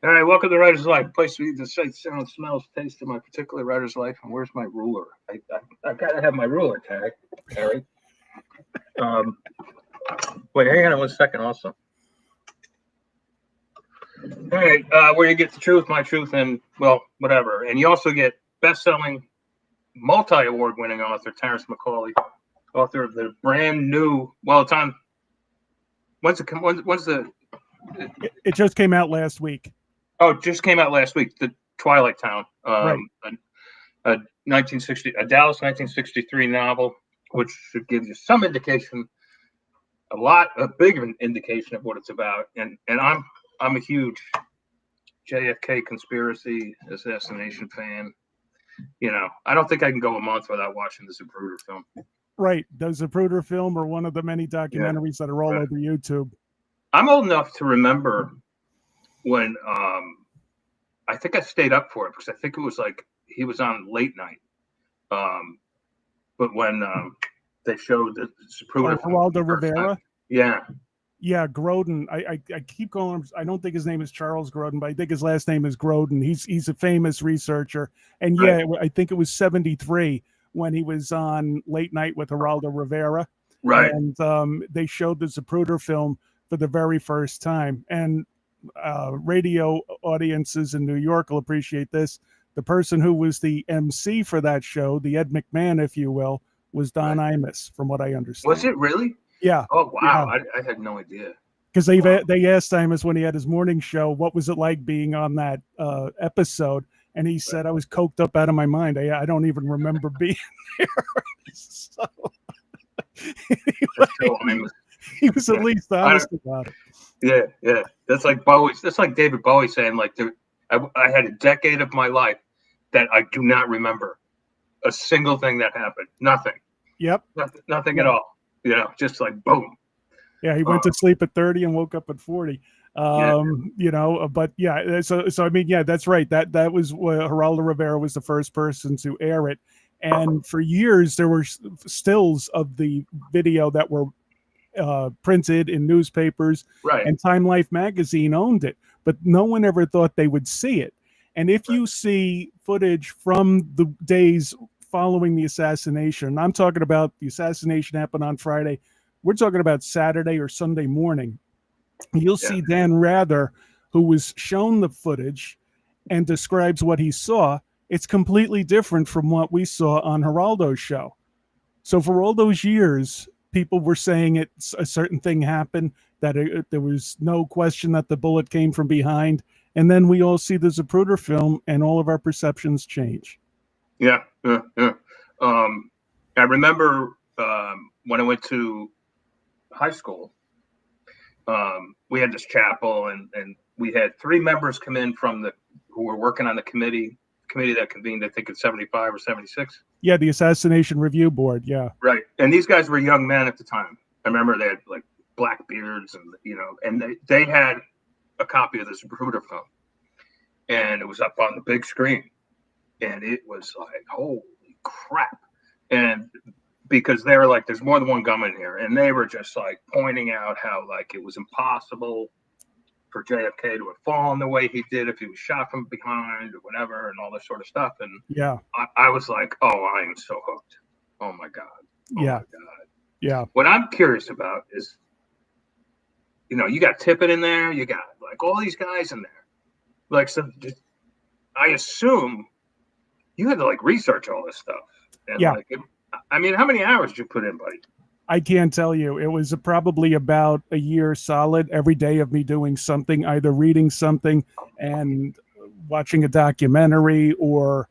All right, welcome to Writer's Life, place to eat the sight, sound, smells, taste of my particular writer's life. And where's my ruler? I've got to have my ruler tag, Harry. Wait, hang on 1 second also. All right, where you get the truth, my truth, and, well, whatever. And you also get best-selling, multi-award-winning author, Terrance Mccauley, author of the brand new, well, it's on, when's the... It just came out last week. Oh, it just came out last week. The Twilight Town, Right. a Dallas 1963 novel, which should give you some indication, a big of an indication of what it's about. And I'm a huge JFK conspiracy assassination fan. You know, I don't think I can go a month without watching the Zapruder film. Right, the Zapruder film, or one of the many documentaries that are all over YouTube. I'm old enough to remember when I think I stayed up for it because I think it was like he was on late night. But when they showed the Zapruder Geraldo Rivera. Yeah, Grodin. I keep calling him. I don't think his name is Charles Grodin, but I think his last name is Grodin. He's a famous researcher, and right. I think it was 1973 when he was on late night with Geraldo Rivera. Right, and they showed the Zapruder film for the very first time, and radio audiences in New York will appreciate this. The person who was the MC for that show, the Ed McMahon, if you will, was Don Imus, from what I understand. Was it really? Yeah. Oh, wow. Yeah. I had no idea. Because they asked Imus when he had his morning show, what was it like being on that episode? And he said, I was coked up out of my mind. I don't even remember being there. So, anyway, he was at least honest about it. Yeah. That's like Bowie. That's like David Bowie saying, like, I had a decade of my life that I do not remember a single thing that happened. Nothing. Yep. Nothing at all. You know, just like boom. Yeah, he went to sleep at 30 and woke up at 40. You know, but yeah, so I mean, yeah, that's right. That was Geraldo Rivera was the first person to air it, and for years there were stills of the video that were printed in newspapers, right? And Time Life magazine owned it, but no one ever thought they would see it. And if you see footage from the days following the assassination, I'm talking about the assassination happened on Friday, we're talking about Saturday or Sunday morning, you'll see Dan Rather, who was shown the footage and describes what he saw. It's completely different from what we saw on Geraldo's show. So for all those years, people were saying a certain thing happened, that there was no question that the bullet came from behind. And then we all see the Zapruder film and all of our perceptions change. Yeah. I remember when I went to high school, we had this chapel, and we had 3 members come in who were working on the committee that convened, I think, in 75 or 76. Yeah, the Assassination Review Board. Yeah. Right. And these guys were young men at the time. I remember they had like black beards, and and they had a copy of the Zapruder film, and it was up on the big screen, and it was like, holy crap. And because they were like, there's more than one gunman here, and they were just like pointing out how like it was impossible for JFK to have fallen the way he did if he was shot from behind or whatever, and all this sort of stuff. And yeah, I was like, oh, I am so hooked. Oh my God. Oh yeah. My God. Yeah. What I'm curious about is, you got Tippett in there, you got like all these guys in there. Like, so I assume you had to like research all this stuff. And yeah. I mean, how many hours did you put in, buddy? I can't tell you. It was probably about a year solid every day of me doing something, either reading something and watching a documentary, or,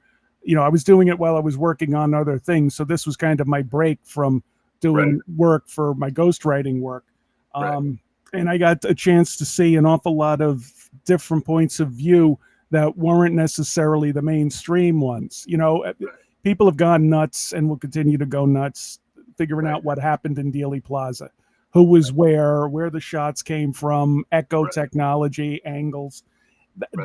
I was doing it while I was working on other things. So this was kind of my break from doing work for my ghostwriting work. And I got a chance to see an awful lot of different points of view that weren't necessarily the mainstream ones. People have gone nuts and will continue to go nuts figuring out what happened in Dealey Plaza, who was where the shots came from, echo technology, angles,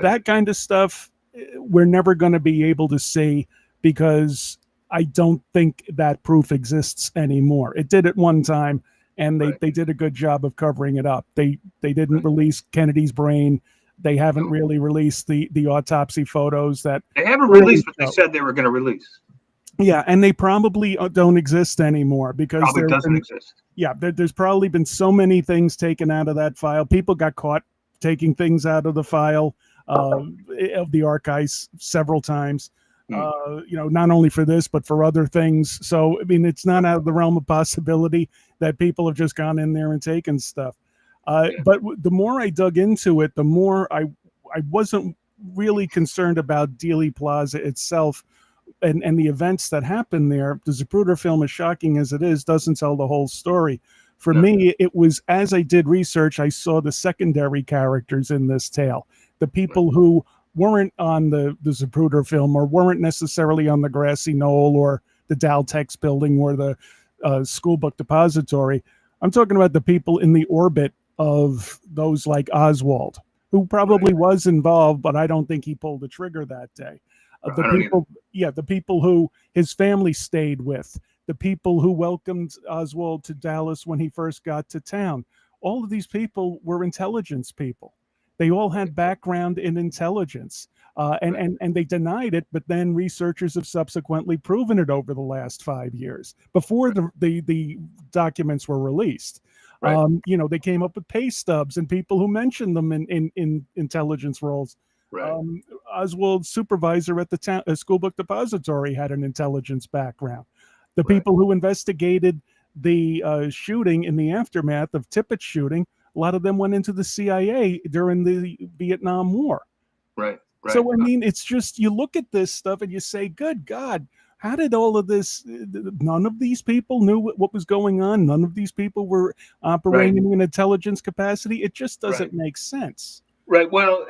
that kind of stuff. We're never going to be able to see, because I don't think that proof exists anymore. It did at one time, and they did a good job of covering it up. They didn't release Kennedy's brain. They haven't really released the autopsy photos that they haven't released what they said they were going to release. Yeah, and they probably don't exist anymore because probably doesn't exist. Yeah, there's probably been so many things taken out of that file. People got caught taking things out of the file of the archives several times. Not only for this but for other things. So I mean, it's not out of the realm of possibility that people have just gone in there and taken stuff. But the more I dug into it, the more I wasn't really concerned about Dealey Plaza itself and the events that happened there. The Zapruder film, as shocking as it is, doesn't tell the whole story. For me, it was, as I did research, I saw the secondary characters in this tale, the people who weren't on the Zapruder film or weren't necessarily on the grassy knoll or the Daltex building or the school book depository. I'm talking about the people in the orbit of those like Oswald, who probably was involved, but I don't think he pulled the trigger that day. The people who his family stayed with, the people who welcomed Oswald to Dallas when he first got to town. All of these people were intelligence people. They all had background in intelligence, and they denied it. But then researchers have subsequently proven it over the last 5 years before the documents were released. They came up with pay stubs and people who mentioned them in intelligence roles. Oswald's supervisor at the school book depository had an intelligence background. The people who investigated the shooting in the aftermath of Tippett's shooting, a lot of them went into the CIA during the Vietnam War. So, I mean, it's just, you look at this stuff and you say, good God, how did all of this, none of these people knew what was going on. None of these people were operating in intelligence capacity. It just doesn't make sense. Well,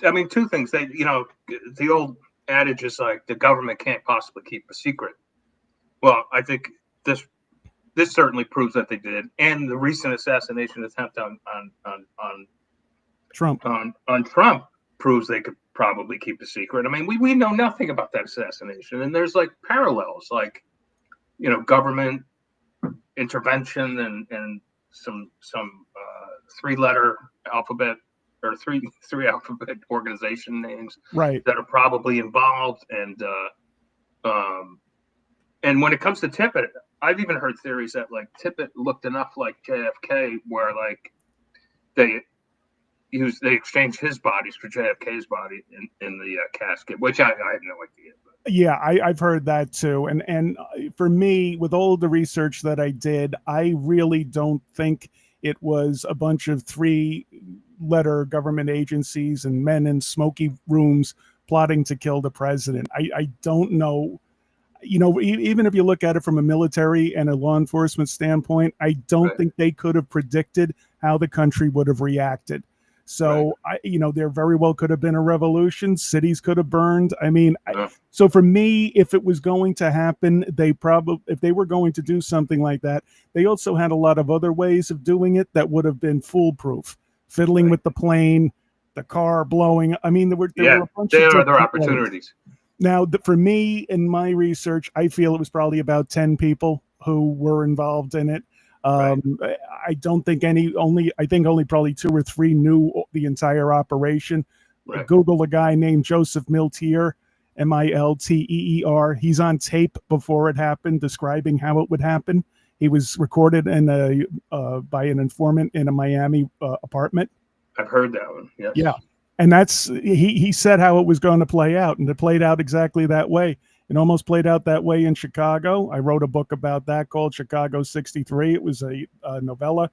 I mean, two things. The old adage is like the government can't possibly keep a secret. Well, I think this certainly proves that they did, and the recent assassination attempt on Trump proves they could probably keep a secret. I mean, we know nothing about that assassination, and there's like parallels, like government intervention and some 3-letter alphabet or three alphabet organization names that are probably involved, and when it comes to Tippett, I've even heard theories that like Tippett looked enough like JFK where like they exchanged his bodies for JFK's body in the casket, which I have no idea. But. Yeah, I've heard that too. And for me, with all the research that I did, I really don't think it was a bunch of 3-letter government agencies and men in smoky rooms plotting to kill the president. I don't know. Even if you look at it from a military and a law enforcement standpoint, I don't think they could have predicted how the country would have reacted. So, there very well could have been a revolution. Cities could have burned. I mean, so for me, if it was going to happen, if they were going to do something like that, they also had a lot of other ways of doing it that would have been foolproof. Fiddling with the plane, the car blowing. I mean, there were a bunch of other opportunities. Now, for me, in my research, I feel it was probably about 10 people who were involved in it. I don't think I think only probably 2 or 3 knew the entire operation. Google a guy named Joseph Milteer, Milteer. He's on tape before it happened, describing how it would happen. He was recorded by an informant in a Miami apartment. I've heard that one. Yes. Yeah. And he said how it was going to play out, and it played out exactly that way. It almost played out that way in Chicago. I wrote a book about that called Chicago 63. It was a novella,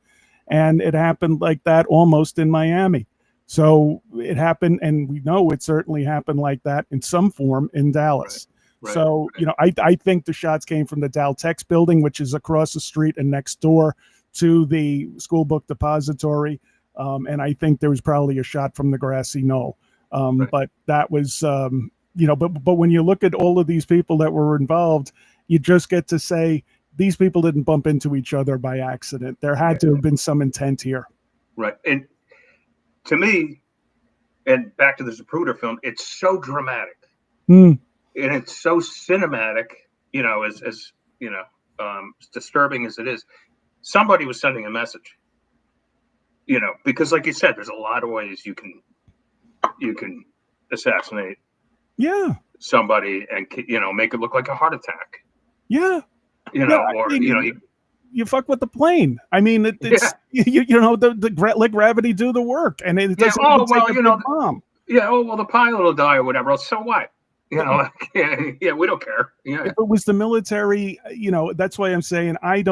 and it happened like that almost in Miami. So it happened, and we know it certainly happened like that in some form in Dallas. I think the shots came from the Daltex building, which is across the street and next door to the school book depository. And I think there was probably a shot from the grassy knoll. But that was, but when you look at all of these people that were involved, you just get to say these people didn't bump into each other by accident. There had to have been some intent here. Right. And to me, and back to the Zapruder film, it's so dramatic and it's so cinematic, as disturbing as it is. Somebody was sending a message. you know, because like you said, there's a lot of ways you can assassinate Yeah. somebody and, you know, make it look like a heart attack. Yeah. You know, Yeah, or you know, you fuck with the plane. I mean, it's you know let gravity do the work, and it doesn't even take a big bomb. Yeah. Oh well, the pilot will die or whatever. So what? You know, yeah, we don't care. Yeah. If it was the military, you know, that's why I'm saying I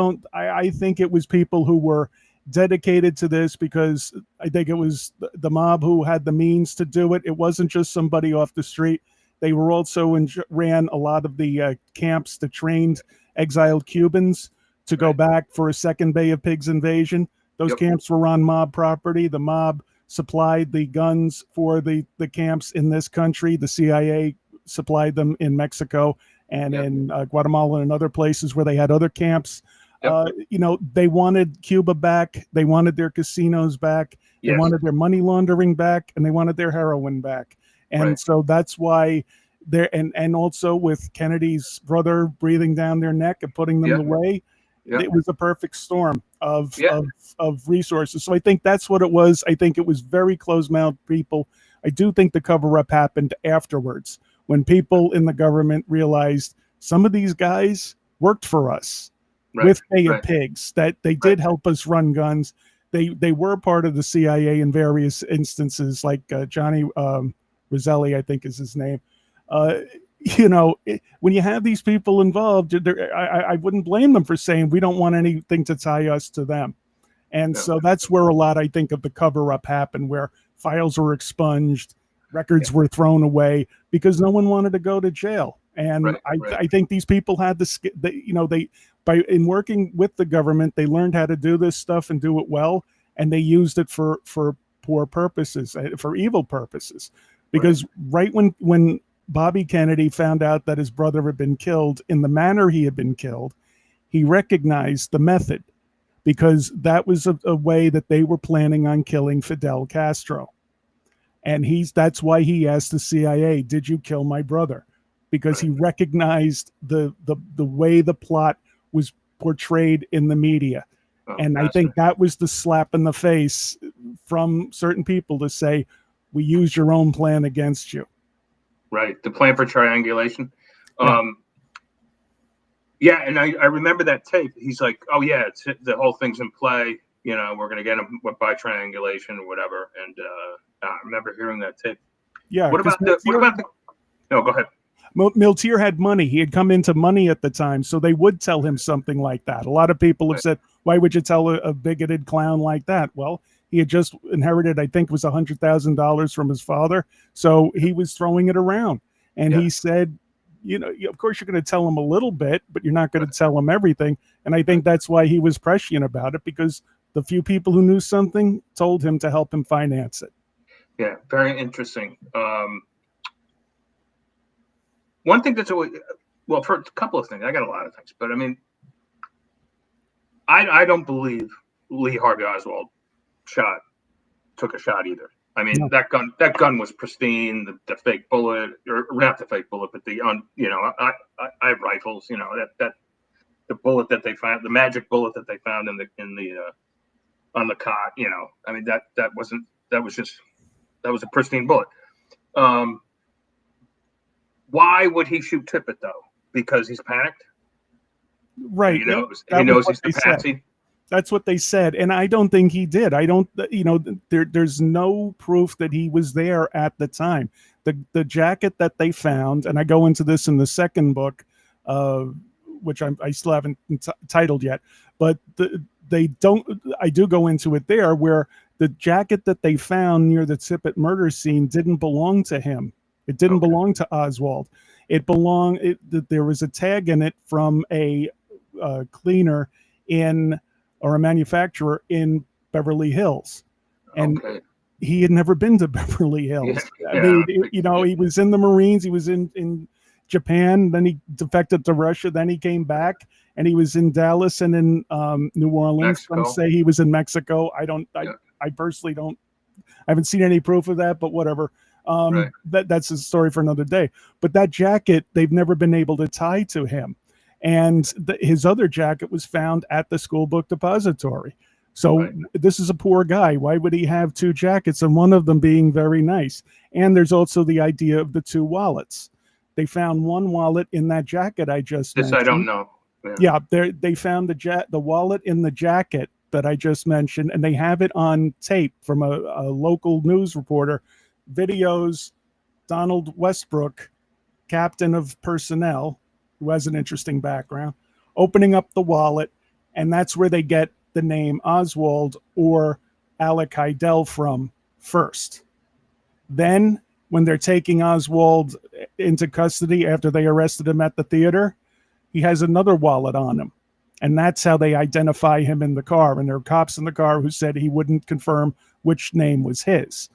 think it was people who were dedicated to this, because I think it was the mob who had the means to do it. It wasn't just somebody off the street. They were also ran a lot of the camps that trained exiled Cubans to go back for a second Bay of Pigs invasion. Those camps were on mob property. The mob supplied the guns for the camps in this country. The CIA supplied them in Mexico and in Guatemala and other places where they had other camps. You know, they wanted Cuba back. They wanted their casinos back. They wanted their money laundering back, and they wanted their heroin back. And so that's why there, and also with Kennedy's brother breathing down their neck and putting them away, it was a perfect storm of resources. So I think that's what it was. I think it was very close-mouthed people. I do think the cover-up happened afterwards, when people in the government realized some of these guys worked for us with Bay of Pigs, that they did help us run guns. They were part of the CIA in various instances, like Johnny Roselli, I think is his name. You know, when you have these people involved, I wouldn't blame them for saying we don't want anything to tie us to them. And so that's where a lot, I think, of the cover-up happened, where files were expunged, records were thrown away, because no one wanted to go to jail. And I think these people had you know, in working with the government, they learned how to do this stuff and do it well, and they used it for poor purposes, for evil purposes. Because right when Bobby Kennedy found out that his brother had been killed in the manner he had been killed, he recognized the method, because that was a way that they were planning on killing Fidel Castro. And that's why he asked the CIA, "Did you kill my brother?" Because he recognized the way the plot was portrayed in the media. And I think that was the slap in the face from certain people to say, we used your own plan against you. Right. The plan for triangulation. Yeah. And I remember that tape. He's like, oh, yeah, the whole thing's in play. You know, we're going to get him by triangulation or whatever. And I remember hearing that tape. Yeah. What about the? No, go ahead. Miltier had money. He had come into money at the time, so they would tell him something like that. A lot of people have said, why would you tell a bigoted clown like that? Well, he had just inherited, I think it was $100,000 from his father, so he was throwing it around. And he said, you know, of course you're going to tell him a little bit, but you're not going to tell him everything. And I think that's why he was prescient about it, because the few people who knew something told him to help him finance it. Yeah, very interesting. One thing that's always, well, for a couple of things, I got a lot of things, but I mean, I don't believe Lee Harvey Oswald took a shot either. I mean, that gun was pristine. The fake bullet, or not the fake bullet, but you know, I have rifles. You know, that the bullet that they found, the magic bullet that they found on the cot. You know, I mean that was a pristine bullet. Why would he shoot Tippit though? Because he's panicked. Right. He knows he's the patsy. That's what they said. And I don't think he did. I don't, you know, there's no proof that he was there at the time. The jacket that they found, and I go into this in the second book, which I still haven't titled yet, but I do go into it there, where the jacket that they found near the Tippit murder scene didn't belong to him. It didn't belong to Oswald. There was a tag in it from a cleaner or a manufacturer in Beverly Hills. And he had never been to Beverly Hills. I mean, you know, he was in the Marines, he was in Japan, then he defected to Russia, then he came back, and he was in Dallas and in New Orleans. Some say he was in Mexico. I personally I haven't seen any proof of that, but whatever. That's a story for another day. But that jacket, they've never been able to tie to him. And his other jacket was found at the school book depository. So this is a poor guy. Why would he have two jackets and one of them being very nice? And there's also the idea of the two wallets. They found one wallet in that jacket I just mentioned. I don't know. Yeah, they found the wallet in the jacket that I just mentioned, and they have it on tape from a local news reporter. Videos Donald Westbrook, captain of personnel, who has an interesting background, opening up the wallet, and that's where they get the name Oswald or Alec Heidel from first. Then, when they're taking Oswald into custody after they arrested him at the theater, he has another wallet on him. And that's how they identify him in the car. And there are cops in the car who said he wouldn't confirm which name was his.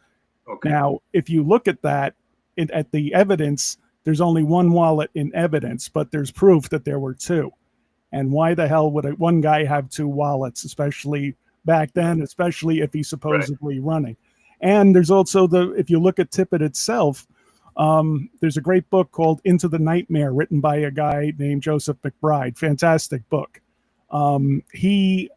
Okay. Now, if you look at that, at the evidence, there's only one wallet in evidence, but there's proof that there were two. And why the hell would one guy have two wallets, especially back then, especially if he's supposedly running? And there's also if you look at Tippit itself, there's a great book called Into the Nightmare written by a guy named Joseph McBride. Fantastic book. He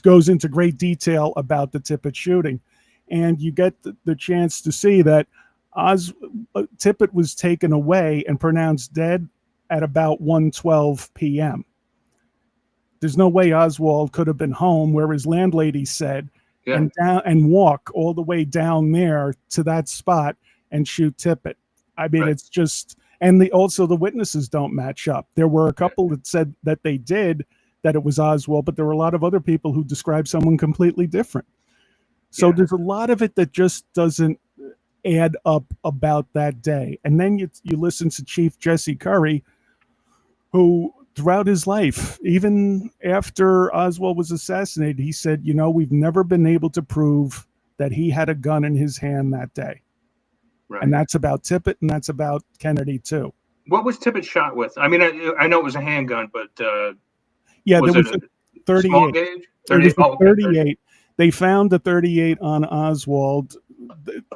goes into great detail about the Tippit shooting. And you get the chance to see that Tippit was taken away and pronounced dead at about 1:12 p.m. There's no way Oswald could have been home where his landlady said, and walk all the way down there to that spot and shoot Tippit. I mean, it's just, and also the witnesses don't match up. There were a couple that said that they did, that it was Oswald, but there were a lot of other people who described someone completely different. So there's a lot of it that just doesn't add up about that day. And then you listen to Chief Jesse Curry, who throughout his life, even after Oswald was assassinated, he said, we've never been able to prove that he had a gun in his hand that day. Right. And that's about Tippit, and that's about Kennedy too. What was Tippit shot with? I mean, I know it was a handgun, but there was a 38. Small gauge? 38. 38. They found the 38 on Oswald.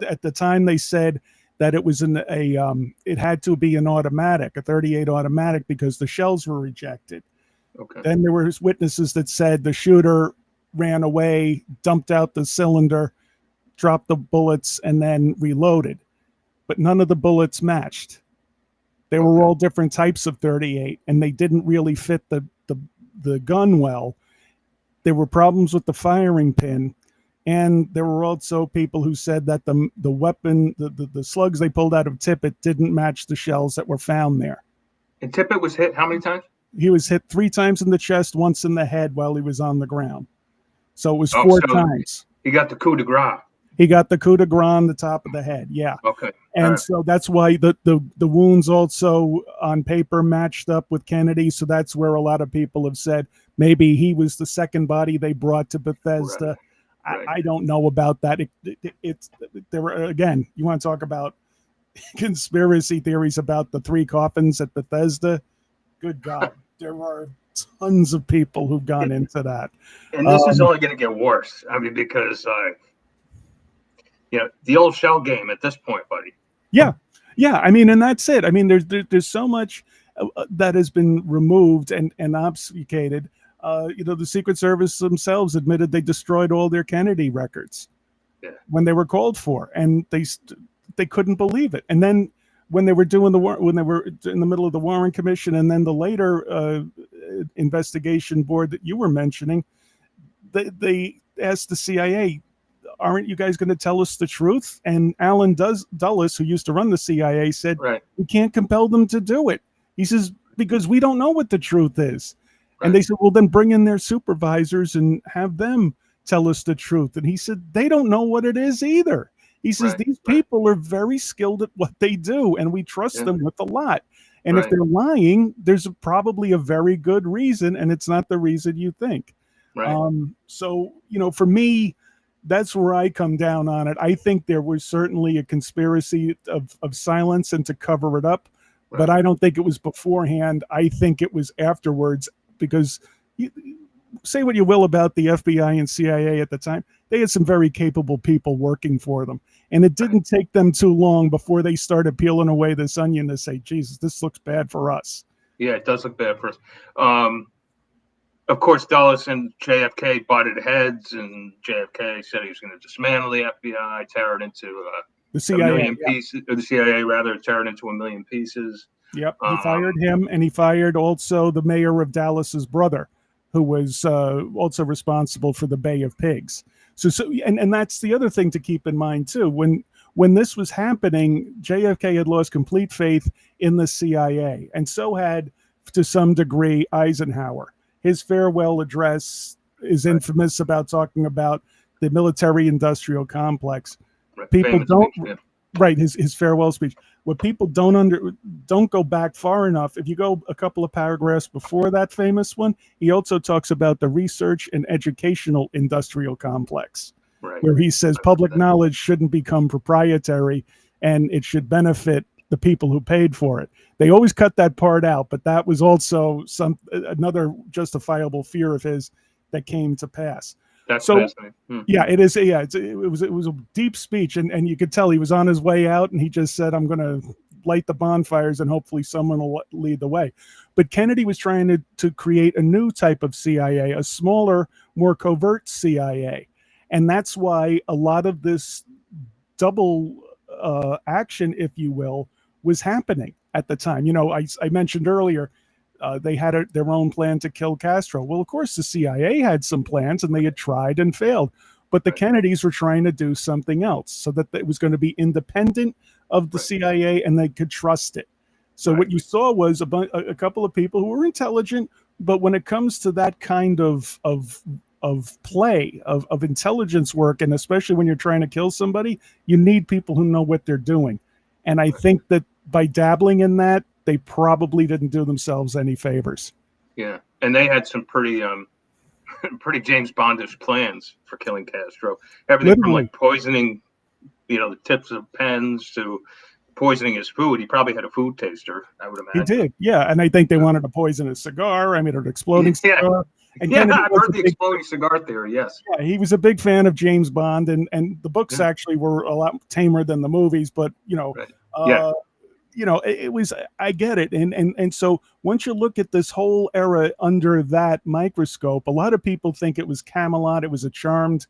At the time, they said that it was it had to be an automatic, a 38 automatic, because the shells were rejected. Okay. Then there were witnesses that said the shooter ran away, dumped out the cylinder, dropped the bullets, and then reloaded. But none of the bullets matched. They were all different types of 38, and they didn't really fit the gun well. There were problems with the firing pin. And there were also people who said that the weapon, the slugs they pulled out of Tippit didn't match the shells that were found there. And Tippit was hit how many times? He was hit 3 times in the chest, once in the head while he was on the ground. So it was 4 times. He got the coup de grace. He got the coup de grace on the top of the head, yeah. Okay. And so that's why the wounds also on paper matched up with Kennedy. So that's where a lot of people have said maybe he was the second body they brought to Bethesda. Right. I don't know about that. There were, again, you want to talk about conspiracy theories about the 3 coffins at Bethesda? Good God, there are tons of people who've gone into that. And this is only going to get worse. I mean, because the old shell game at this point, buddy. Yeah. I mean, and that's it. I mean, there's so much that has been removed and obfuscated. The Secret Service themselves admitted they destroyed all their Kennedy records when they were called for, and they couldn't believe it. And then when they were when they were in the middle of the Warren Commission, and then the later investigation board that you were mentioning, they asked the CIA, "Aren't you guys going to tell us the truth?" And Alan Dulles, who used to run the CIA, said, "We can't compel them to do it." He says, "Because we don't know what the truth is." And they said, well, then bring in their supervisors and have them tell us the truth. And he said, they don't know what it is either. He says, these people are very skilled at what they do, and we trust them with a lot. And if they're lying, there's probably a very good reason, and it's not the reason you think. So, for me, that's where I come down on it. I think there was certainly a conspiracy of silence and to cover it up, but I don't think it was beforehand. I think it was afterwards. Because say what you will about the FBI and CIA at the time, they had some very capable people working for them. And it didn't take them too long before they started peeling away this onion to say, Jesus, this looks bad for us. Yeah, it does look bad for us. of course, Dulles and JFK butted heads, and JFK said he was going to dismantle the FBI, tear it into The a CIA, million pieces, or the CIA rather, tear it into a million pieces. Yep, he fired him, and he fired also the mayor of Dallas's brother, who was also responsible for the Bay of Pigs. And that's the other thing to keep in mind too. When this was happening, JFK had lost complete faith in the CIA, and so had, to some degree, Eisenhower. His farewell address is infamous about talking about the military-industrial complex. Right. People Famous don't speech, yeah. right his farewell speech. What people don't go back far enough. If you go a couple of paragraphs before that famous one, he also talks about the research and educational industrial complex, Right. where he says public knowledge shouldn't become proprietary and it should benefit the people who paid for it. They always cut that part out, but that was also another justifiable fear of his that came to pass. That's so fascinating. yeah, it is. Yeah, it was a deep speech, and you could tell he was on his way out, and he just said, "I'm going to light the bonfires, and hopefully someone will lead the way." But Kennedy was trying to create a new type of CIA, a smaller, more covert CIA, and that's why a lot of this double action, if you will, was happening at the time. You know, I mentioned earlier. They had their own plan to kill Castro. Well, of course, the CIA had some plans, and they had tried and failed. But the Kennedys were trying to do something else so that it was going to be independent of the CIA and they could trust it. So what you saw was a couple of people who were intelligent, but when it comes to that kind of play, of intelligence work, and especially when you're trying to kill somebody, you need people who know what they're doing. And I think that by dabbling in that, they probably didn't do themselves any favors. Yeah, and they had some pretty pretty James Bondish plans for killing Castro. Everything from like poisoning, the tips of pens to poisoning his food. He probably had a food taster, I would imagine. He did, yeah. And I think they wanted to poison his cigar. I mean, an exploding cigar. And I've heard the exploding cigar theory, yes. Yeah, he was a big fan of James Bond, and the books actually were a lot tamer than the movies, but, it was, I get it. And so once you look at this whole era under that microscope, a lot of people think it was Camelot. It was a charmed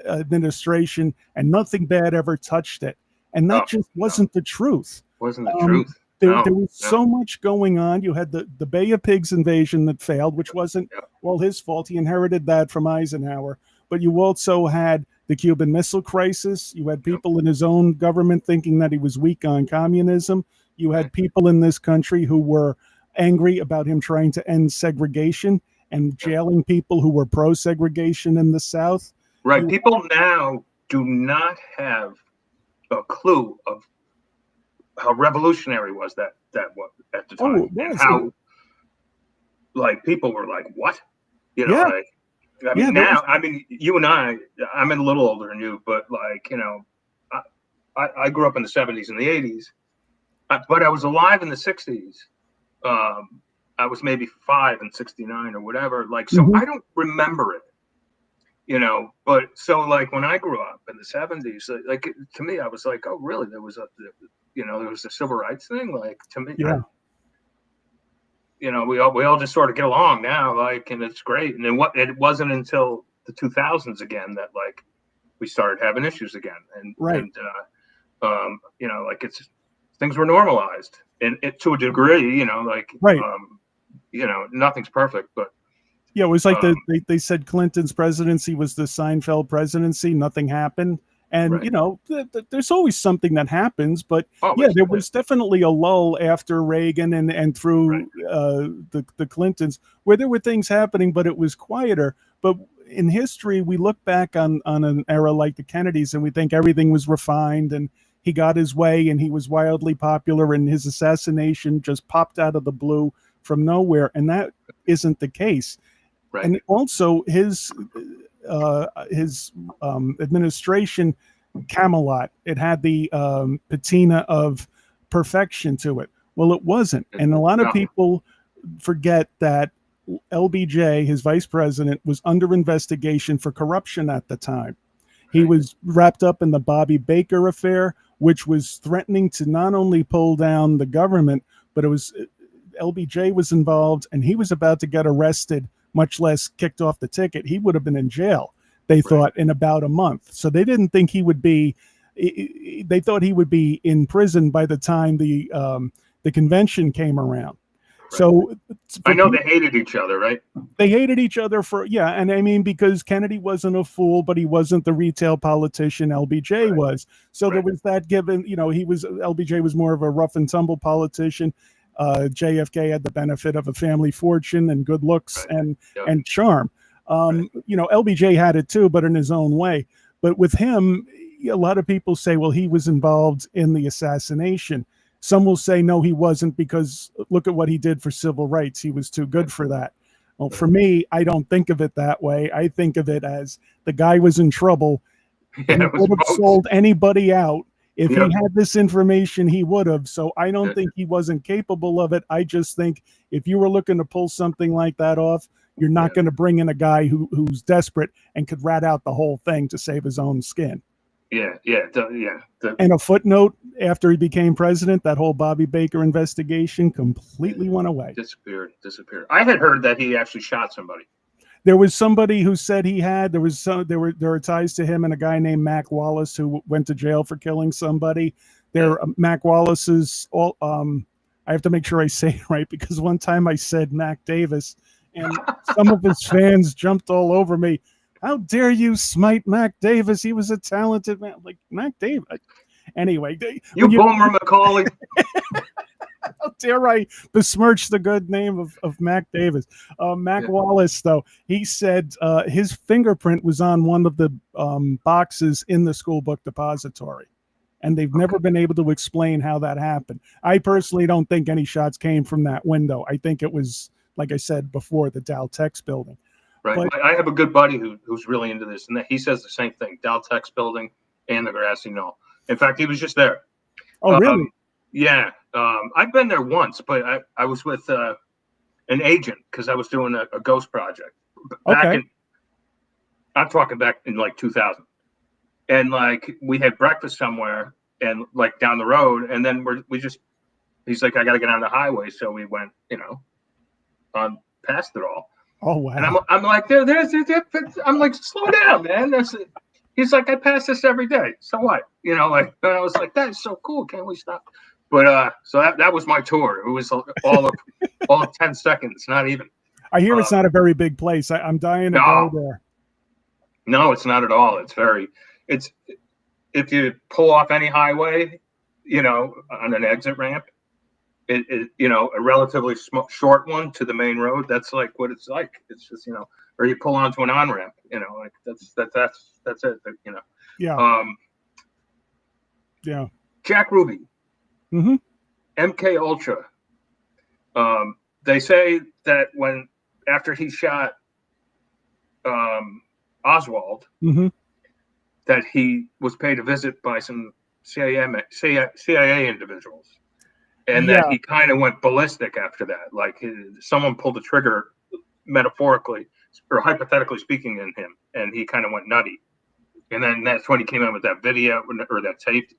administration and nothing bad ever touched it. And that wasn't the truth. Wasn't the truth. There was so much going on. You had the Bay of Pigs invasion that failed, which wasn't all his fault. He inherited that from Eisenhower. But you also had the Cuban Missile Crisis. You had people in his own government thinking that he was weak on communism. You had people in this country who were angry about him trying to end segregation and jailing people who were pro-segregation in the South. Right. People now do not have a clue of how revolutionary was that was at the time. And how, like, people were like, what? I mean, you and I'm a little older than you, but like, I grew up in the 70s and the 80s, but I was alive in the 60s. I was maybe 5 in 69 or whatever. Like, so I don't remember it, but so like when I grew up in the 70s, like to me, I was like, oh, really? There was there was a civil rights thing. Like, to me, we all just sort of get along now, like, and it's great. And then it wasn't until the 2000s again that like we started having issues again, and like things were normalized, and it to a degree, nothing's perfect, but yeah, it was like they said Clinton's presidency was the Seinfeld presidency. Nothing happened. And, there's always something that happens. But, there was definitely a lull after Reagan and through the Clintons where there were things happening, but it was quieter. But in history, we look back on an era like the Kennedys and we think everything was refined and he got his way and he was wildly popular and his assassination just popped out of the blue from nowhere. And that isn't the case. Right. And also his administration, Camelot, it had the patina of perfection to it. Well, it wasn't. And a lot of people forget that LBJ, his vice president, was under investigation for corruption at the time. He was wrapped up in the Bobby Baker affair, which was threatening to not only pull down the government, but LBJ was involved, and he was about to get arrested much less kicked off the ticket, he would have been in jail, they thought, in about a month. So they didn't think he would be, they thought he would be in prison by the time the convention came around. Right. So I know they hated each other, right? They hated each other for, yeah. And I mean, because Kennedy wasn't a fool, but he wasn't the retail politician LBJ was. So there was that given, LBJ was more of a rough and tumble politician. JFK had the benefit of a family fortune and good looks and charm. LBJ had it too, but in his own way. But with him, a lot of people say, well, he was involved in the assassination. Some will say, no, he wasn't, because look at what he did for civil rights. He was too good for that. Well, for me, I don't think of it that way. I think of it as the guy was in trouble. He would have sold anybody out. If he had this information, he would have. So I don't think he wasn't capable of it. I just think if you were looking to pull something like that off, you're not going to bring in a guy who's desperate and could rat out the whole thing to save his own skin. And a footnote, after he became president, that whole Bobby Baker investigation completely went away. Disappeared. I had heard that he actually shot somebody. There was somebody who said he had. There were ties to him and a guy named Mac Wallace who went to jail for killing somebody. Mac Wallace is all. I have to make sure I say it right, because one time I said Mac Davis, and some of his fans jumped all over me. How dare you smite Mac Davis? He was a talented man. Like, Mac Davis. Anyway. You boomer Mccauley. How dare I besmirch the good name of Mac Davis? Mac Wallace, though, he said his fingerprint was on one of the boxes in the school book depository. And they've never been able to explain how that happened. I personally don't think any shots came from that window. I think it was, like I said before, the Dow Tex building. Right. But I have a good buddy who's really into this, and he says the same thing: Dow Tex building and the grassy knoll. In fact, he was just there. Oh, really? Yeah. I've been there once, but I was with an agent because I was doing a ghost project. I'm talking back in like 2000. And like we had breakfast somewhere and like down the road, and then he's like, I got to get on the highway. So we went, on past it all. Oh, wow. And I'm like, I'm like, slow down, man. He's like, I pass this every day. So what? And I was like, that is so cool. Can't we stop? But so that was my tour. It was all of 10 seconds, not even. I hear it's not a very big place. I'm dying to go there. No, it's not at all. It's if you pull off any highway, on an exit ramp, a relatively short one to the main road. That's like what it's like. It's just, or you pull onto an on ramp, like that's it. Yeah. Yeah. Jack Ruby. Mm-hmm. MK Ultra. They say that after he shot Oswald, that he was paid a visit by some CIA individuals. And that he kind of went ballistic after that. Like someone pulled the trigger, metaphorically or hypothetically speaking, in him, and he kind of went nutty. And then that's when he came in with that video or that taped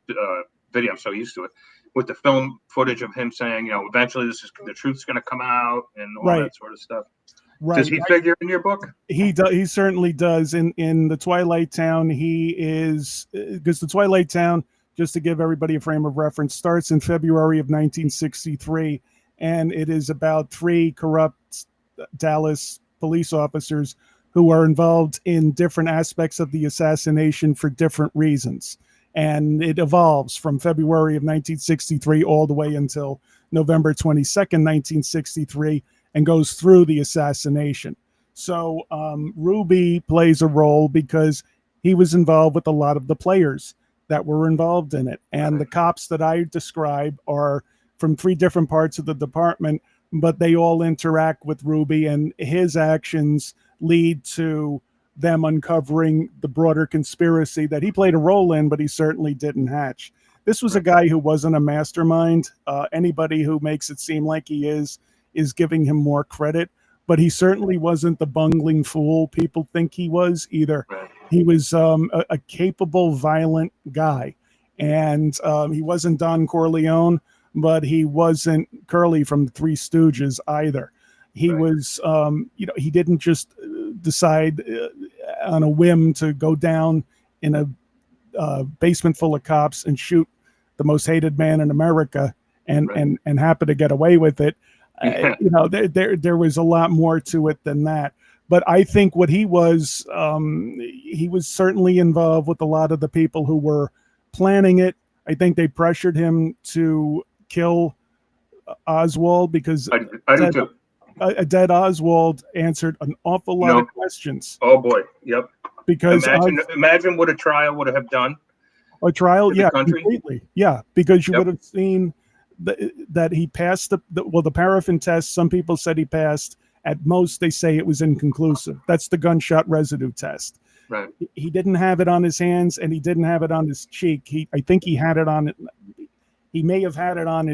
video. I'm so used to it, with the film footage of him saying, eventually the truth's going to come out and all that sort of stuff. Right. Does he figure in your book? He does. He certainly does. In the Twilight Town, he is, because the Twilight Town, just to give everybody a frame of reference, starts in February of 1963, and it is about 3 corrupt Dallas police officers who are involved in different aspects of the assassination for different reasons. And it evolves from February of 1963 all the way until November 22nd, 1963, and goes through the assassination. So Ruby plays a role because he was involved with a lot of the players that were involved in it. And the cops that I describe are from 3 different parts of the department, but they all interact with Ruby, and his actions lead to them uncovering the broader conspiracy that he played a role in, but he certainly didn't hatch. This was a guy who wasn't a mastermind. Anybody who makes it seem like he is giving him more credit, but he certainly wasn't the bungling fool people think he was either. He was a capable, violent guy. And he wasn't Don Corleone, but he wasn't Curly from the Three Stooges either. He was, he didn't just decide on a whim to go down in a basement full of cops and shoot the most hated man in America and happen to get away with it. Yeah. There was a lot more to it than that. But I think what he was certainly involved with a lot of the people who were planning it. I think they pressured him to kill Oswald because I do too. A dead Oswald answered an awful lot of questions. Oh boy, yep. Because imagine what a trial would have done. A trial, yeah, completely, yeah. Because you would have seen that he passed the paraffin test. Some people said he passed. At most, they say it was inconclusive. That's the gunshot residue test. Right. He didn't have it on his hands, and he didn't have it on his cheek. I think he had it on. He may have had it on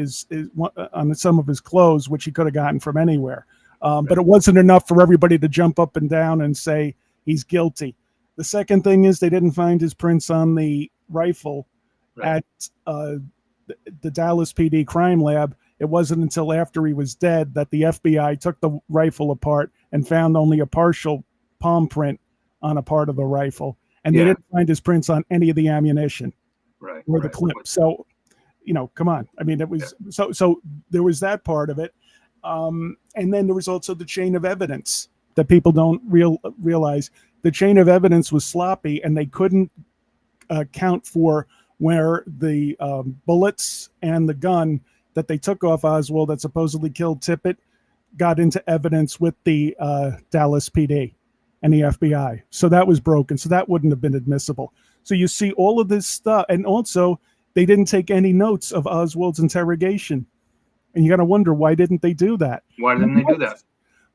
on some of his clothes, which he could have gotten from anywhere. But it wasn't enough for everybody to jump up and down and say he's guilty. The second thing is they didn't find his prints on the rifle at the Dallas PD crime lab. It wasn't until after he was dead that the FBI took the rifle apart and found only a partial palm print on a part of the rifle. And they didn't find his prints on any of the ammunition or the clip. So, come on. I mean, it was so there was that part of it. And then there was also the chain of evidence that people don't realize. The chain of evidence was sloppy, and they couldn't account for where the bullets and the gun that they took off Oswald that supposedly killed Tippit got into evidence with the Dallas PD and the FBI. So that was broken. So that wouldn't have been admissible. So you see all of this stuff. And also, they didn't take any notes of Oswald's interrogation. And you got to wonder, why didn't they do that? Why didn't they do that?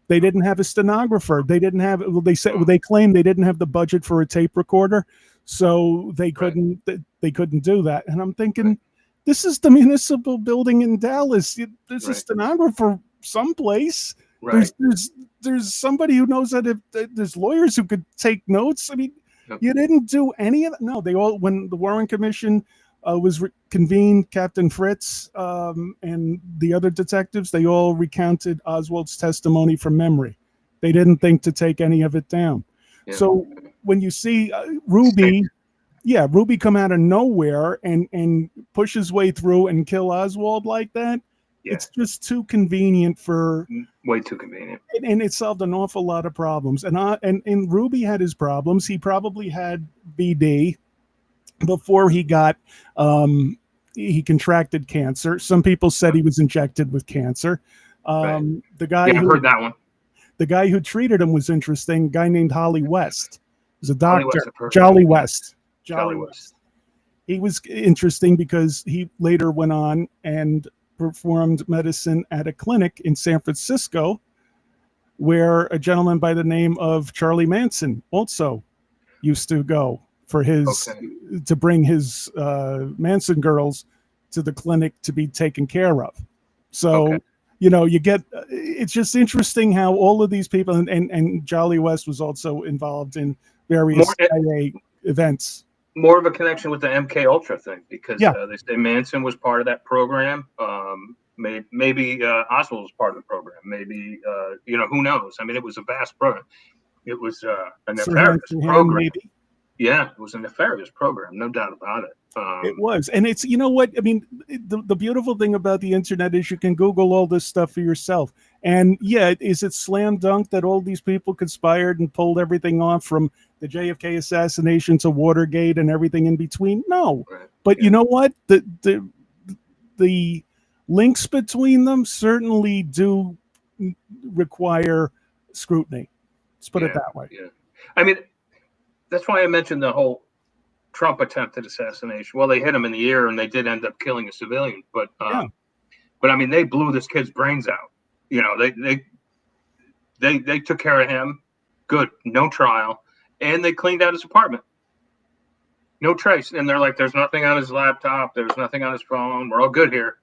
They didn't have a stenographer. They didn't have. Well, they claimed they didn't have the budget for a tape recorder, so they couldn't. They couldn't do that. And I'm thinking, this is the municipal building in Dallas. There's a stenographer someplace. Right. There's somebody who knows that. If there's lawyers who could take notes. I mean, you didn't do any of that. No, they all, when the Warren Commission was convened, Captain Fritz and the other detectives, they all recounted Oswald's testimony from memory. They didn't think to take any of it down. Yeah. So when you see Ruby come out of nowhere and push his way through and kill Oswald like that, it's just too convenient for... Way too convenient. And it solved an awful lot of problems. And Ruby had his problems. He probably had BD before he got he contracted cancer. Some people said he was injected with cancer. The guy I've heard that one. The guy who treated him was interesting. A guy named Holly West. He was a doctor. Jolly West. He was interesting because he later went on and performed medicine at a clinic in San Francisco where a gentleman by the name of Charlie Manson also used to go for his to bring his Manson girls to the clinic to be taken care of. So, you get, it's just interesting how all of these people, and Jolly West was also involved in various CIA events. More of a connection with the MK Ultra thing, because they say Manson was part of that program. Maybe Oswald was part of the program. Maybe, who knows? I mean, it was a vast program. It was a nefarious program. Maybe. Yeah, it was a nefarious program, no doubt about it. It was. And it's, you know what? I mean, the beautiful thing about the internet is you can Google all this stuff for yourself. And is it slam dunk that all these people conspired and pulled everything off from the JFK assassination to Watergate and everything in between? No. Right. But you know what? The links between them certainly do require scrutiny. Let's put it that way. Yeah. I mean, that's why I mentioned the whole Trump attempted assassination. Well, they hit him in the ear, and they did end up killing a civilian. But I mean, they blew this kid's brains out. They took care of him. Good, no trial, and they cleaned out his apartment. No trace. And they're like, "There's nothing on his laptop. There's nothing on his phone. We're all good here."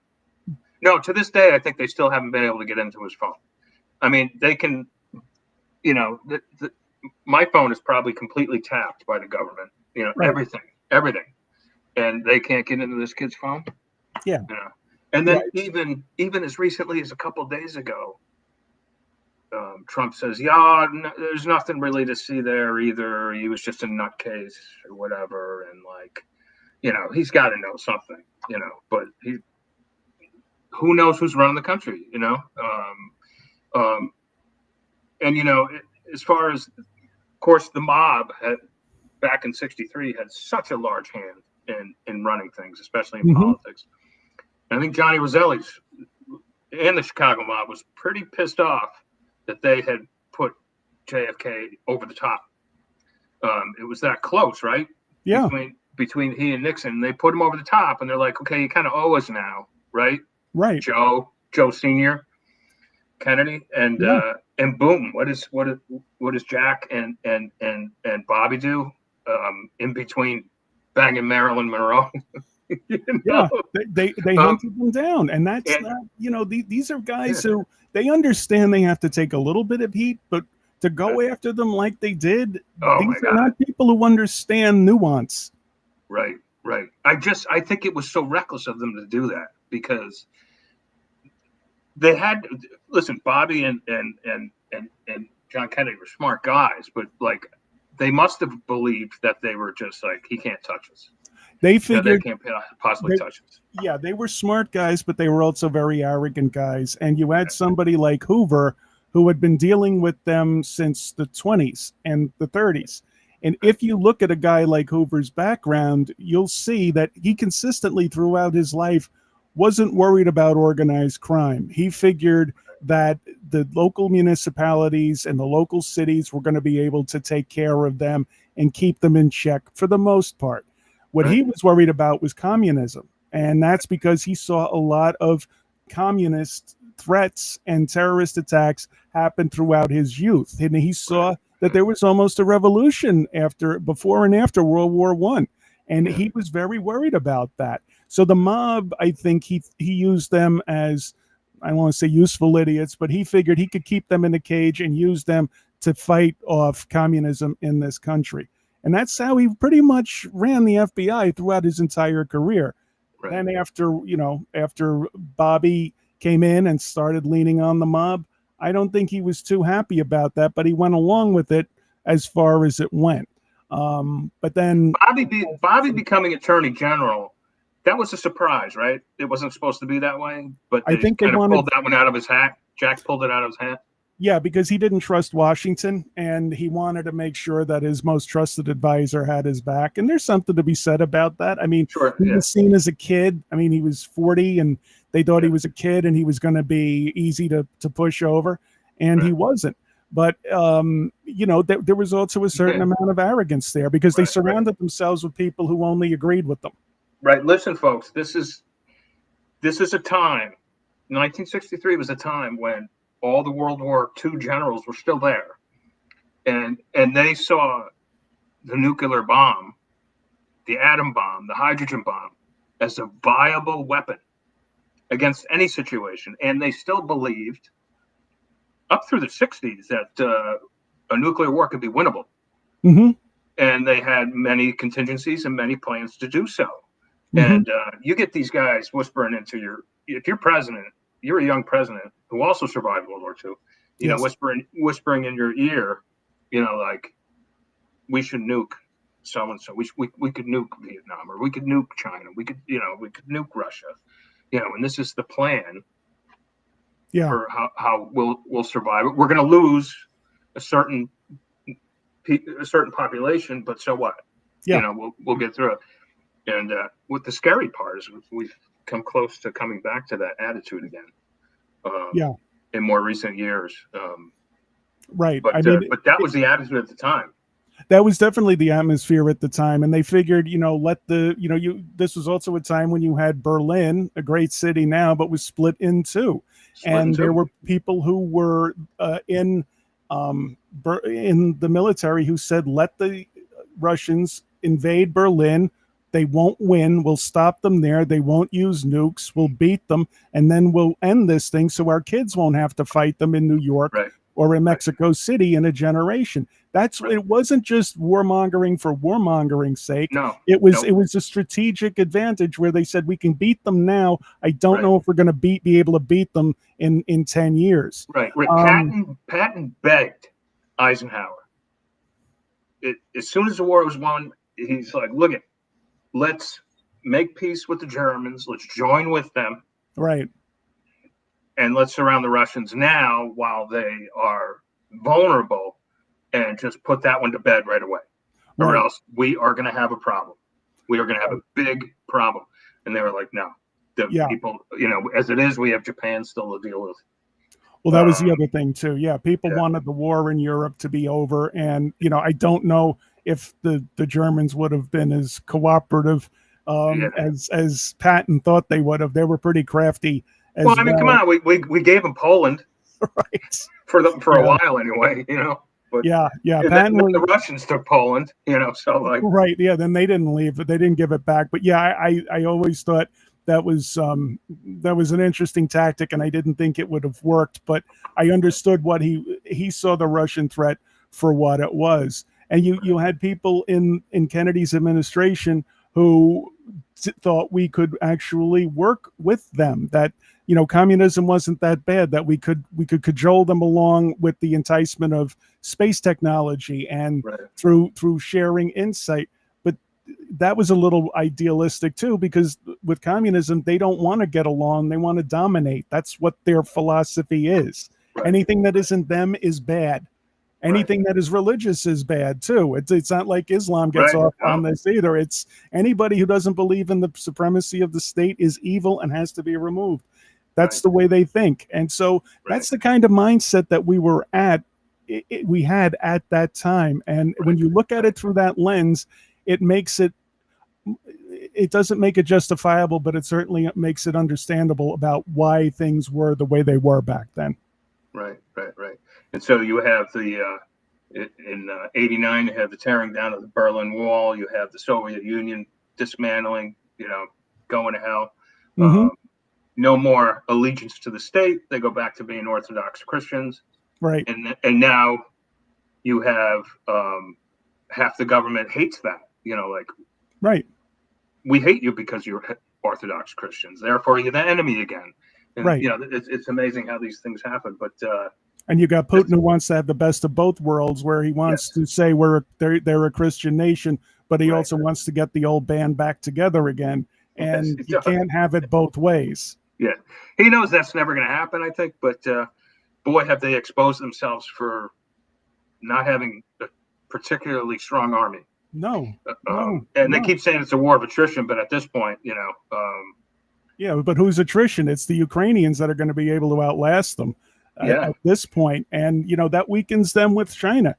No, to this day, I think they still haven't been able to get into his phone. I mean, they can. My phone is probably completely tapped by the government. Everything, and they can't get into this kid's phone. Yeah. And then even as recently as a couple of days ago, Trump says, yeah, there's nothing really to see there either. He was just a nutcase or whatever. And like, he's got to know something, but who knows who's running the country, and, as far as, of course, the mob back in 63 had such a large hand in running things, especially in politics. And I think Johnny Roselli's and the Chicago mob was pretty pissed off that they had put JFK over the top. It was that close, right? Yeah. Between he and Nixon, they put him over the top, and they're like, okay, you kind of owe us now, right? Right. Joe Senior, Kennedy, and boom, what does Jack and Bobby do in between banging Marilyn Monroe? Yeah, they hunted them down, and that's not, these are guys who they understand they have to take a little bit of heat, but to go after them like they did, these are not people who understand nuance. Right. I think it was so reckless of them to do that, because they had, listen, Bobby and John Kennedy were smart guys, but like they must have believed that they were just like, he can't touch us. They figured they can't possibly touch us. Yeah, they were smart guys, but they were also very arrogant guys. And you had somebody like Hoover who had been dealing with them since the 20s and the 30s. And if you look at a guy like Hoover's background, you'll see that he consistently throughout his life wasn't worried about organized crime. He figured that the local municipalities and the local cities were going to be able to take care of them and keep them in check for the most part. What he was worried about was communism. And that's because he saw a lot of communist threats and terrorist attacks happen throughout his youth. And he saw that there was almost a revolution before and after World War I. And he was very worried about that. So the mob, I think he used them as, I don't want to say useful idiots, but he figured he could keep them in a cage and use them to fight off communism in this country. And that's how he pretty much ran the FBI throughout his entire career. Right. And after Bobby came in and started leaning on the mob, I don't think he was too happy about that, but he went along with it as far as it went. But then Bobby becoming Attorney General, that was a surprise, right? It wasn't supposed to be that way, but I think they pulled that one out of his hat. Jack pulled it out of his hat. Yeah, because he didn't trust Washington, and he wanted to make sure that his most trusted advisor had his back. And there's something to be said about that. I mean, he was seen as a kid. I mean, he was 40, and they thought he was a kid, and he was going to be easy to push over, and he wasn't. But, there was also a certain amount of arrogance there because they surrounded themselves with people who only agreed with them. Right. Listen, folks, this is a time, 1963 was a time when all the World War II generals were still there. And they saw the nuclear bomb, the atom bomb, the hydrogen bomb as a viable weapon against any situation. And they still believed up through the 60s that a nuclear war could be winnable. Mm-hmm. And they had many contingencies and many plans to do so. Mm-hmm. And you get these guys whispering into if you're president, you're a young president who also survived World War II, whispering in your ear, like, we should nuke so-and-so. We could nuke Vietnam, or we could nuke China. We could nuke Russia, and this is the plan for how we'll survive it. We're going to lose a certain population, but so what? We'll get through it. And what the scary part is, we've come close to coming back to that attitude again. In more recent years. Right. But that was the attitude at the time. That was definitely the atmosphere at the time. And they figured, this was also a time when you had Berlin, a great city now, but was split in two. There were people who were in the military who said, let the Russians invade Berlin. They won't win. We'll stop them there. They won't use nukes. We'll beat them, and then we'll end this thing so our kids won't have to fight them in New York or in Mexico City in a generation. It wasn't just warmongering for warmongering's sake. No, it was a strategic advantage where they said we can beat them now. I don't know if we're going to be able to beat them in 10 years. Right. Patton begged Eisenhower. As soon as the war was won, he's like, look it, let's make peace with the Germans. Let's join with them. Right. And let's surround the Russians now while they are vulnerable, and just put that one to bed right away. Or else we are going to have a problem. We are going to have a big problem. And they were like, no. People, as it is, we have Japan still to deal with. Well, that was the other thing, too. Yeah, people wanted the war in Europe to be over. And, I don't know if the Germans would have been as cooperative as Patton thought they would have. They were pretty crafty. Come on. We gave them Poland. Right. For a while, anyway, But Patton, the Russians took Poland, so like. Right. Yeah. Then they didn't leave, but they didn't give it back. But yeah, I always thought that was an interesting tactic, and I didn't think it would have worked, but I understood what he saw the Russian threat for what it was. And you had people in Kennedy's administration who thought we could actually work with them, that communism wasn't that bad, that we could cajole them along with the enticement of space technology and through sharing insight. But that was a little idealistic too, because with communism, they don't want to get along. They want to dominate. That's what their philosophy is. Right. Anything that isn't them is bad. Anything that is religious is bad too. It's not like Islam gets off on this either. It's anybody who doesn't believe in the supremacy of the state is evil and has to be removed. That's the way they think. And so that's the kind of mindset that we were we had at that time. And when you look at it through that lens, it doesn't make it justifiable, but it certainly makes it understandable about why things were the way they were back then. Right. And so you have in 89, you have the tearing down of the Berlin Wall. You have the Soviet Union dismantling, going to hell. Mm-hmm. No more allegiance to the state. They go back to being Orthodox Christians. Right. And now you have half the government hates that, right. We hate you because you're Orthodox Christians. Therefore, you're the enemy again. And, right. It's amazing how these things happen. But and you got Putin who wants to have the best of both worlds, where he wants to say they're a Christian nation, but he also wants to get the old band back together again. And you can't have it both ways. Yeah, he knows that's never going to happen, I think. But boy, have they exposed themselves for not having a particularly strong army. No. They keep saying it's a war of attrition, but at this point, yeah, but who's attrition? It's the Ukrainians that are going to be able to outlast them at this point. And, that weakens them with China.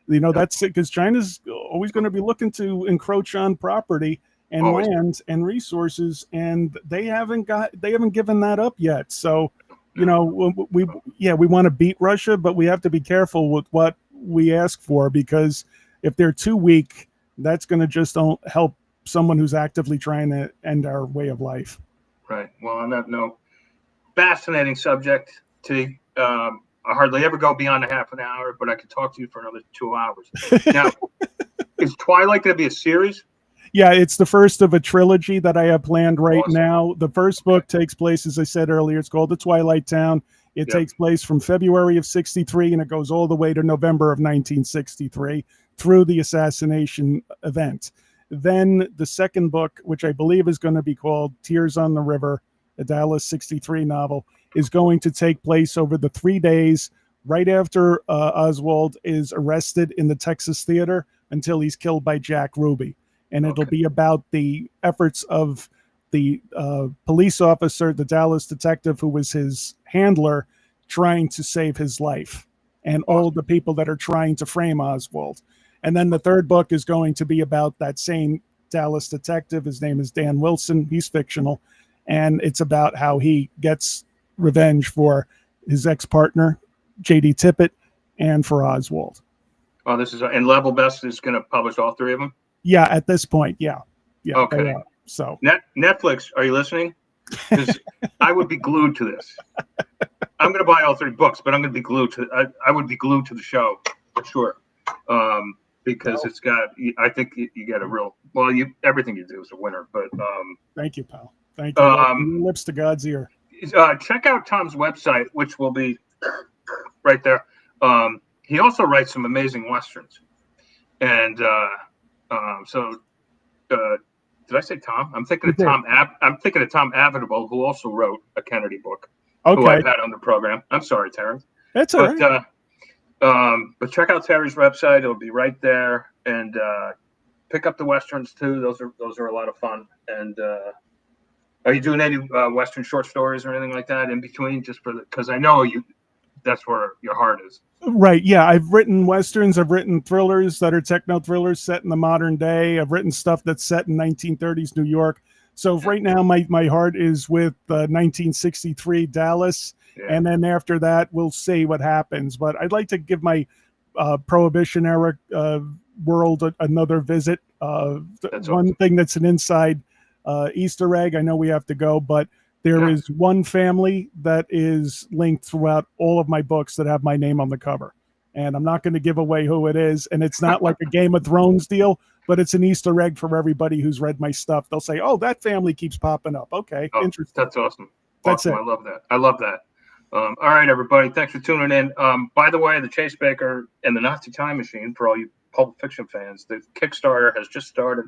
That's it, because China's always going to be looking to encroach on property and land and resources, and they haven't given that up yet. So, we want to beat Russia, but we have to be careful with what we ask for, because if they're too weak, that's going to just don't help someone who's actively trying to end our way of life. Right. Well, on that note, fascinating subject. I hardly ever go beyond a half an hour, but I could talk to you for another 2 hours. Now, is Twilight going to be a series? Yeah, it's the first of a trilogy that I have planned right now. The first book takes place, as I said earlier, it's called The Twilight Town. It takes place from February of 1963, and it goes all the way to November of 1963 through the assassination event. Then the second book, which I believe is going to be called Tears on the River, a Dallas 63 novel, is going to take place over the 3 days right after Oswald is arrested in the Texas theater until he's killed by Jack Ruby. And it'll be about the efforts of the police officer, the Dallas detective who was his handler, trying to save his life, and all the people that are trying to frame Oswald. And then the third book is going to be about that same Dallas detective. His name is Dan Wilson. He's fictional. And it's about how he gets revenge for his ex-partner, J.D. Tippett, and for Oswald. Oh, and Level Best is going to publish all three of them? Yeah, at this point, yeah. Okay. So Netflix, are you listening? Because I would be glued to this. I'm going to buy all 3 books, but I'm going to be glued to. I would be glued to the show for sure, because it's got. I think you get a real. Well, everything you do is a winner. But thank you, pal. Thank you. Lips to God's ear. Check out Tom's website, which will be right there. He also writes some amazing westerns, and so. Did I say Tom? I'm thinking of Tom. I'm thinking of Tom Avidable, who also wrote a Kennedy book. Okay. Who I've had on the program. I'm sorry, Terrance. That's all right. But check out Terry's website. It'll be right there, and pick up the westerns too. Those are a lot of fun. And are you doing any western short stories or anything like that in between? Just because I know you. That's where your heart is. Right. Yeah. I've written westerns. I've written thrillers that are techno thrillers set in the modern day. I've written stuff that's set in 1930s New York. So right now my heart is with 1963 Dallas. Yeah. And then after that, we'll see what happens. But I'd like to give my Prohibition era world another visit. That's one awesome. Thing that's an inside Easter egg. I know we have to go, but there is one family that is linked throughout all of my books that have my name on the cover. And I'm not going to give away who it is. And it's not like a Game of Thrones deal, but it's an Easter egg for everybody who's read my stuff. They'll say, oh, that family keeps popping up. Okay, interesting. That's awesome. That's it. I love that. I love that. All right, everybody. Thanks for tuning in. By the way, the Chase Baker and the Nazi Time Machine, for all you Pulp Fiction fans, the Kickstarter has just started.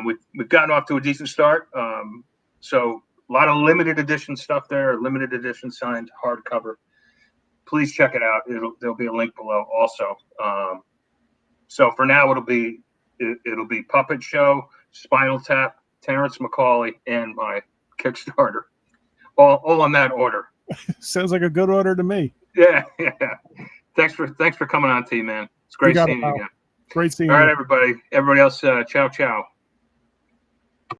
We've gotten off to a decent start. So a lot of limited edition stuff there, limited edition signed hardcover. Please check it out. There'll be a link below also. So for now, it'll be Puppet Show, Spinal Tap, Terrance Mccauley, and my Kickstarter, all in that order. Sounds like a good order to me. Yeah. Thanks for coming on, T, man. It's great seeing you again. Great seeing you. All right, everybody. Everybody else, ciao, ciao.